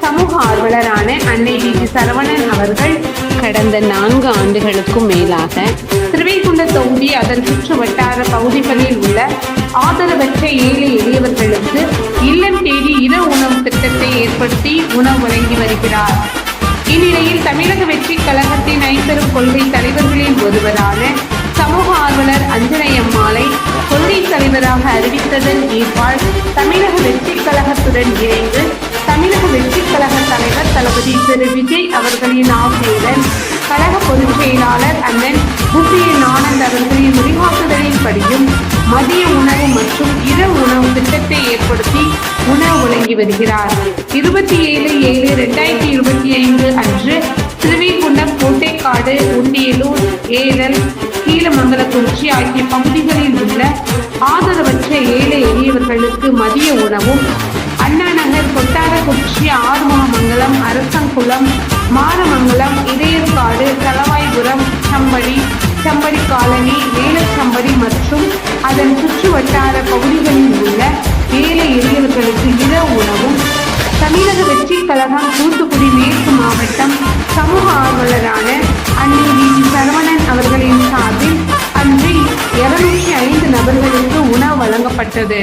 சமூக ஆர்வலரான அன்னை டி சரவணன் அவர்கள் கடந்த 4 ஆண்டுகளுக்கும் மேலாக திருவைகுண்ட தொகுதி அதன் சுற்று வட்டார பகுதிகளில் உள்ள ஆதரவற்ற ஏழை எளியவர்களுக்கு இல்லம் தேடி இரவு உணவு திட்டத்தை ஏற்படுத்தி உணவு வழங்கி வருகிறார். இந்நிலையில் தமிழக வெற்றி கழகத்தின் ஐம்பெரும் கொள்கை தலைவர்களில் ஒருவரான சமூக ஆர்வலர் அஞ்சனை அம்மாளை கொள்கை தலைவராக அறிவித்ததன் ஏற்பால் தமிழக வெற்றி கழகத்துடன் இணைந்து தமிழக வெற்றி கழக தலைவர் தளபதி திரு விஜய் அவர்களின் ஆசையுடன் கழக பொதுச் செயலாளர் அண்ணன் புபிஎன் ஆனந்த் அவர்களின் வழிகாட்டுதலின்படியும் மதிய உணவு மற்றும் இரவு உணவு திட்டத்தை ஏற்படுத்தி உணவு வழங்கி வருகிறார். 27/7/2025 அன்று திருவைகுண்டம், கோட்டைக்காடு, உண்டியலூர், ஏரல், கீழமங்கலக்குறிச்சி ஆகிய பகுதிகளில் உள்ள ஆதரவற்ற ஏழை எளியவர்களுக்கு மதிய உணவும், அண்ணா நகர், கொட்டாரக்குறிச்சி, ஆறுமுகமங்கலம், அரசங்குளம், மாரமங்கலம், இடையற்காடு, தளவாய்புரம், சம்படி காலனி, வேலச்சம்படி மற்றும் அதன் சுற்று வட்டார பகுதிகளில் உள்ள ஏழை எளியவர்களுக்கு இரவு உணவும் தமிழக வெற்றி கழகம் தூத்துக்குடி மேற்கு மாவட்டம் சமூக ஆர்வலரான அன்னை டி சரவணன் அவர்களின் சார்பில் அன்று 205 நபர்களுக்கு உணவு வழங்கப்பட்டது.